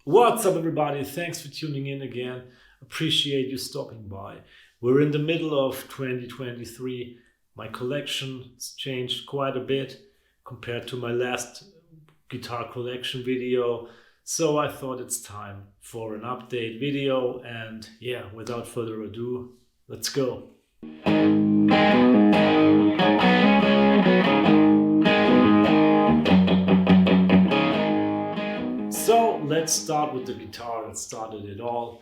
What's up, everybody? Thanks for tuning in again. Appreciate you stopping by. We're in the middle of 2023. My collection's changed quite a bit compared to my last guitar collection video. So I thought it's time for an update video. And yeah, without further ado, let's go. So let's start with the guitar that started it all,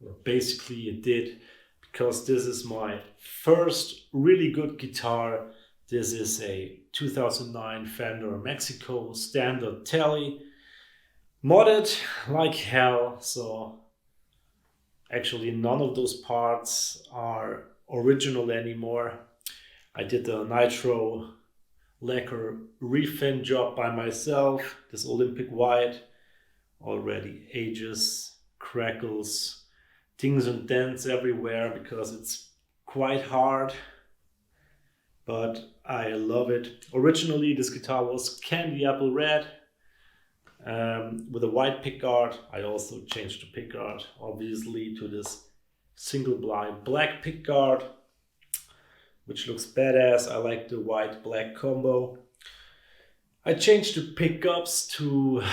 or basically it did, because this is my first really good guitar. This is a 2009 Fender Mexico standard telly, modded like hell. So actually none of those parts are original anymore. I did the nitro lacquer refin job by myself, this Olympic white. Already ages, crackles, dings and dents everywhere because it's quite hard, but I love it. Originally this guitar was candy apple red with a white pickguard. I also changed the pickguard obviously to this single blind black pickguard, which looks badass. I like the white black combo. I changed the pickups to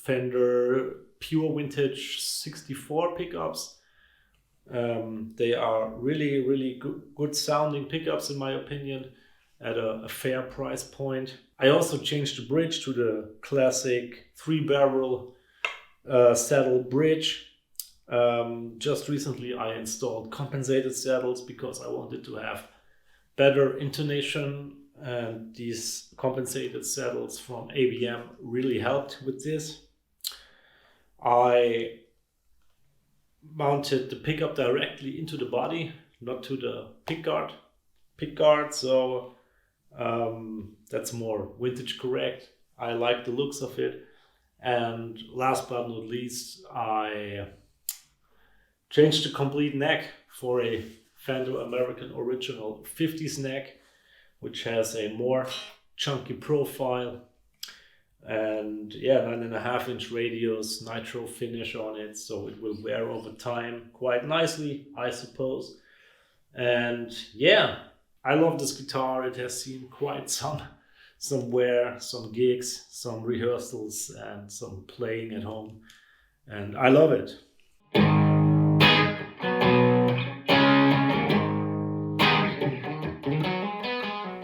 Fender pure vintage 64 pickups. They are really good sounding pickups in my opinion, at a fair price point. I also changed the bridge to the classic 3-barrel saddle bridge. Just recently I installed compensated saddles because I wanted to have better intonation, and these compensated saddles from ABM really helped with this. I mounted the pickup directly into the body, not to the pickguard, so that's more vintage correct. I like the looks of it. And last but not least, I changed the complete neck for a Fender American Original 50s neck, which has a more chunky profile. And yeah, 9.5-inch radius, nitro finish on it, so it will wear over time quite nicely, I suppose. And yeah, I love this guitar. It has seen quite some wear, some gigs, some rehearsals, and some playing at home, and I love it.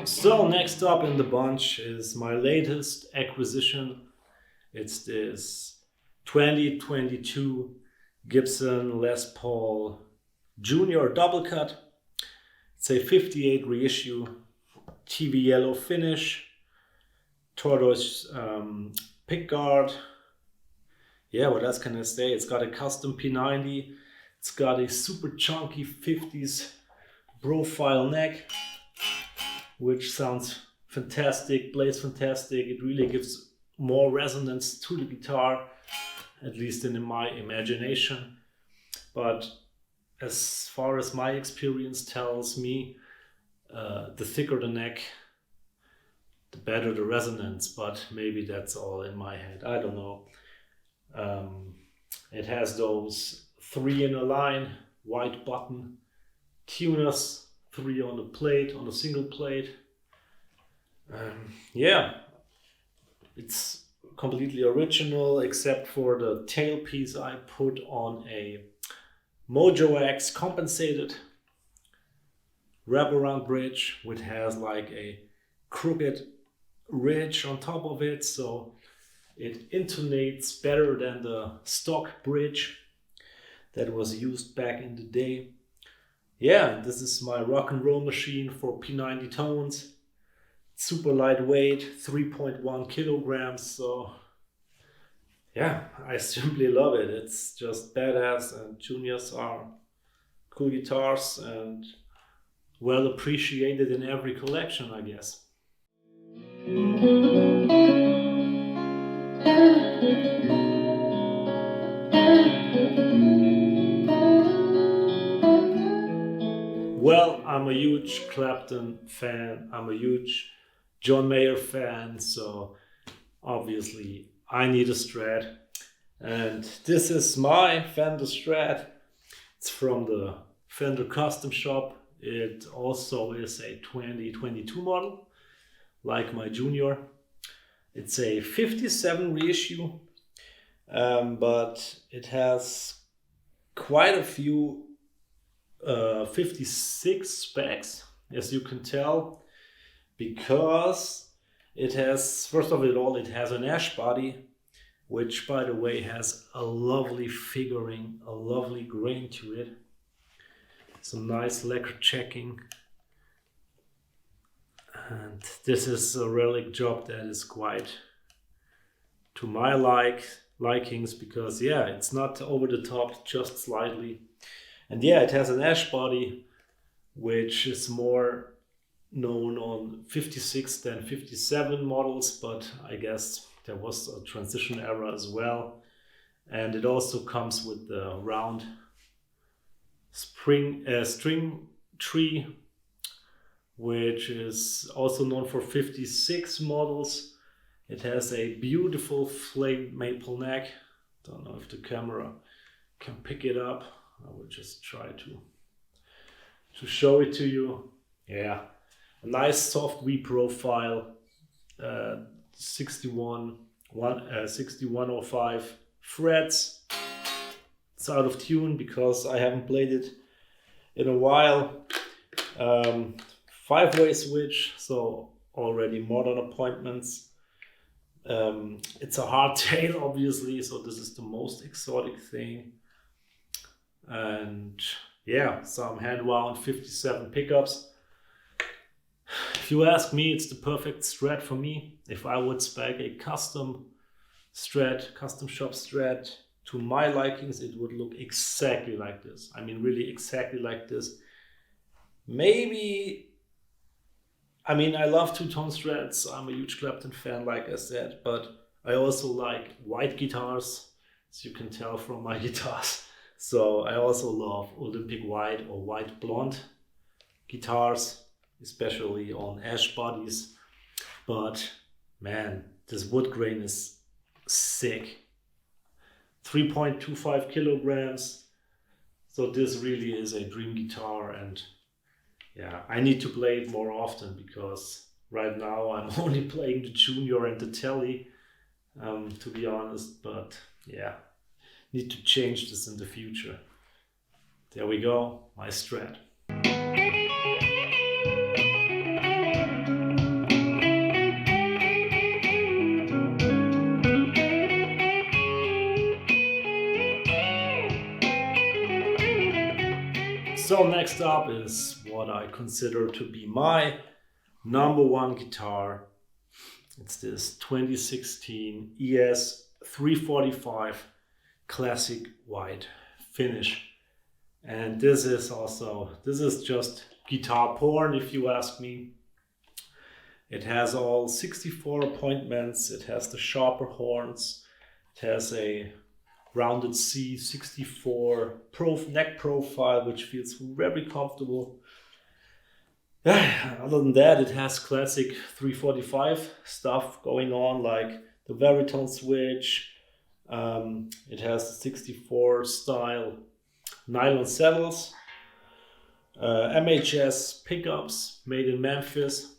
So next up in the bunch is my latest acquisition. It's this 2022 Gibson Les Paul Junior double cut. It's a 58 reissue, TV yellow finish, tortoise pickguard. Yeah, what else can I say? It's got a custom P90. It's got a super chunky 50s profile neck, which sounds fantastic, plays fantastic. It really gives more resonance to the guitar, at least in my imagination. But as far as my experience tells me, the thicker the neck, the better the resonance. But maybe that's all in my head. I don't know. It has those 3 in a line, white button tuners, 3 on the plate, on a single plate. Yeah, it's completely original except for the tailpiece I put on a Mojo X compensated wraparound bridge, which has like a crooked ridge on top of it, so it intonates better than the stock bridge that was used back in the day. Yeah, this is my rock and roll machine for P90 tones. Super lightweight, 3.1 kilograms. So yeah, I simply love it. It's just badass, and Juniors are cool guitars and well appreciated in every collection, I guess. Well, I'm a huge Clapton fan. I'm a huge John Mayer fan, so obviously I need a Strat. And this is my Fender Strat. It's from the Fender custom shop. It also is a 2022 model, like my Junior. It's a 57 reissue, but it has quite a few 56 specs, as you can tell, because it has, first of all, it has an ash body, which by the way has a lovely figuring, a lovely grain to it. Some nice lacquer checking. And this is a relic job that is quite to my likings, because yeah, it's not over the top, just slightly. And yeah, it has an ash body, which is more known on 56 than 57 models, but I guess there was a transition era as well. And it also comes with the round string tree, which is also known for 56 models. It has a beautiful flame maple neck. Don't know if the camera can pick it up. I will just try to show it to you. Yeah, a nice soft V profile, 6105 frets. It's out of tune because I haven't played it in a while. 5-way switch, so already modern appointments. It's a hardtail, obviously, so this is the most exotic thing. And yeah, some hand wound 57 pickups. If you ask me, it's the perfect Strat for me. If I would spec a custom Strat, custom shop Strat to my likings, it would look exactly like this. I mean, really exactly like this. Maybe, I mean, I love two-tone Strats. I'm a huge Clapton fan, like I said, but I also like white guitars, as you can tell from my guitars. So I also love Olympic white or white blonde guitars, especially on ash bodies. But man, this wood grain is sick. 3.25 kilograms. So this really is a dream guitar, and yeah, I need to play it more often because right now I'm only playing the Junior and the Telly, to be honest. But yeah, need to change this in the future. There we go, my Strat. So next up is what I consider to be my number one guitar. It's this 2016 ES 345 classic white finish. And this is just guitar porn, if you ask me. It has all 64 appointments. It has the sharper horns. It has a rounded C64 neck profile, which feels very comfortable. Other than that, it has classic 345 stuff going on, like the baritone switch. It has the 64 style nylon saddles, MHS pickups made in Memphis.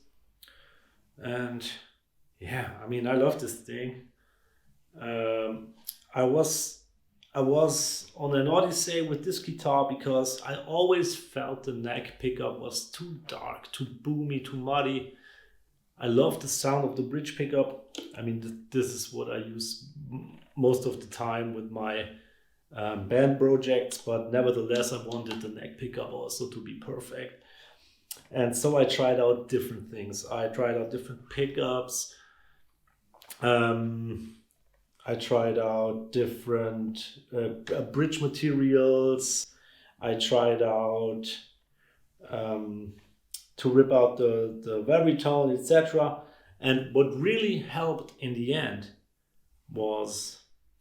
And yeah, I mean, I love this thing. I was on an odyssey with this guitar because I always felt the neck pickup was too dark, too boomy, too muddy. I love the sound of the bridge pickup. I mean, this is what I use most of the time with my band projects, but nevertheless, I wanted the neck pickup also to be perfect. And so I tried out different things. I tried out different pickups. I tried out different bridge materials. I tried out to rip out the baritone, etc. And what really helped in the end was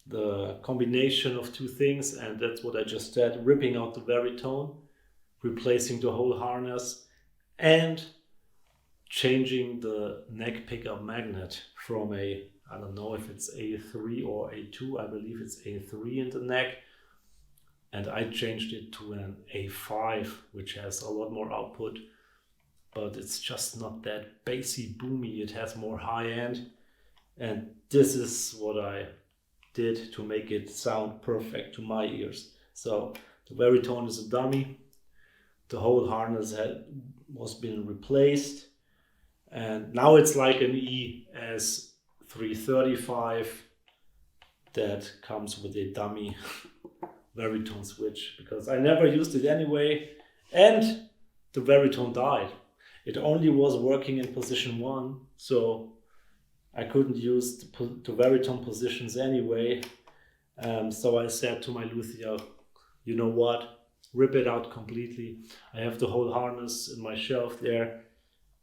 the combination of two things, and that's what I just said: ripping out the baritone, replacing the whole harness, and changing the neck pickup magnet from a I don't know if it's A3 or A2. I believe it's A3 in the neck. And I changed it to an A5, which has a lot more output, but it's just not that bassy boomy. It has more high end. And this is what I did to make it sound perfect to my ears. So the baritone is a dummy. The whole harness was been replaced. And now it's like an ES335 that comes with a dummy baritone switch, because I never used it anyway, and the baritone died. It only was working in position 1, so I couldn't use the baritone positions anyway. So I said to my luthier, you know what, rip it out completely. I have the whole harness in my shelf there,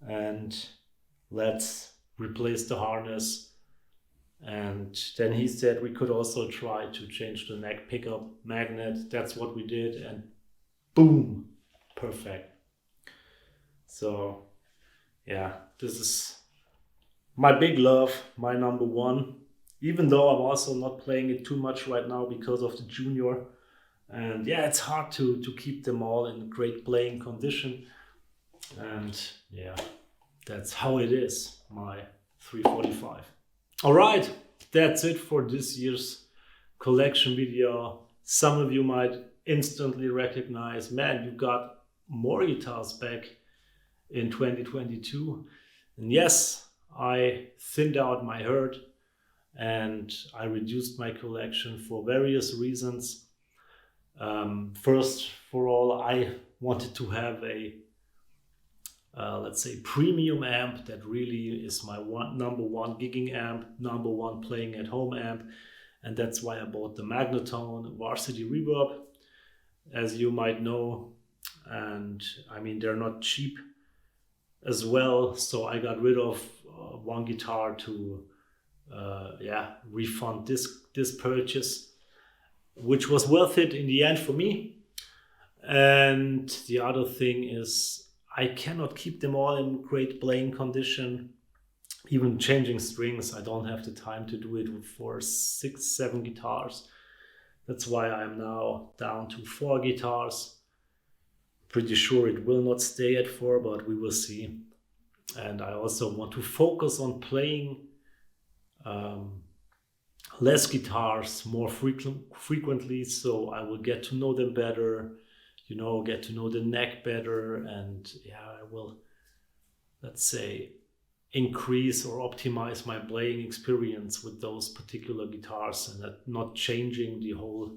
and let's replace the harness. And then he said we could also try to change the neck pickup magnet. That's what we did, and boom, perfect. So yeah, this is my big love, my number one, even though I'm also not playing it too much right now because of the Junior. And yeah, it's hard to keep them all in great playing condition. And yeah, that's how it is, my 345. All right, that's it for this year's collection video. Some of you might instantly recognize, man, you got more guitars back in 2022. And yes, I thinned out my herd and I reduced my collection for various reasons. First for all, I wanted to have a let's say premium amp that really is my number one gigging amp, number one playing at home amp, and that's why I bought the Magnetone Varsity Reverb, as you might know. And I mean, they're not cheap as well, so I got rid of one guitar to refund this purchase, which was worth it in the end for me. And the other thing is, I cannot keep them all in great playing condition. Even changing strings, I don't have the time to do it for 6-7 guitars. That's why I'm now down to 4 guitars. Pretty sure it will not stay at 4, but we will see. And I also want to focus on playing less guitars more frequently, so I will get to know them better, get to know the neck better, and I will, let's say, increase or optimize my playing experience with those particular guitars, and not changing the whole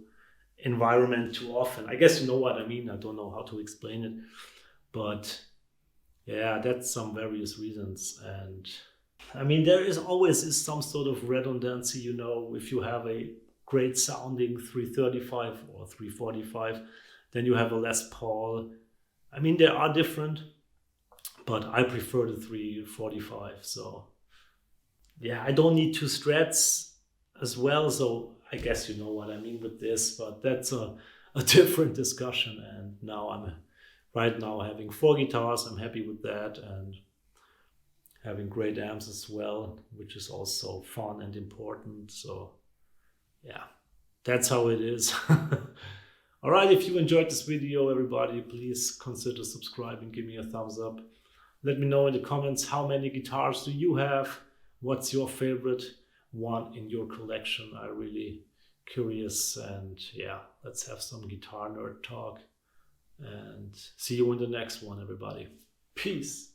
environment too often. I guess you know what I mean. I don't know how to explain it, but yeah, that's some various reasons. And I mean, there always some sort of redundancy, if you have a great sounding 335 or 345, then you have a Les Paul. I mean, they are different, but I prefer the 345. So yeah, I don't need 2 Strats as well. So I guess you know what I mean with this, but that's a different discussion. And now I'm right now having 4 guitars. I'm happy with that, and having great amps as well, which is also fun and important. So yeah, that's how it is. All right, if you enjoyed this video, everybody, please consider subscribing, give me a thumbs up. Let me know in the comments, how many guitars do you have? What's your favorite one in your collection? I'm really curious, and yeah, let's have some guitar nerd talk. And see you in the next one, everybody. Peace.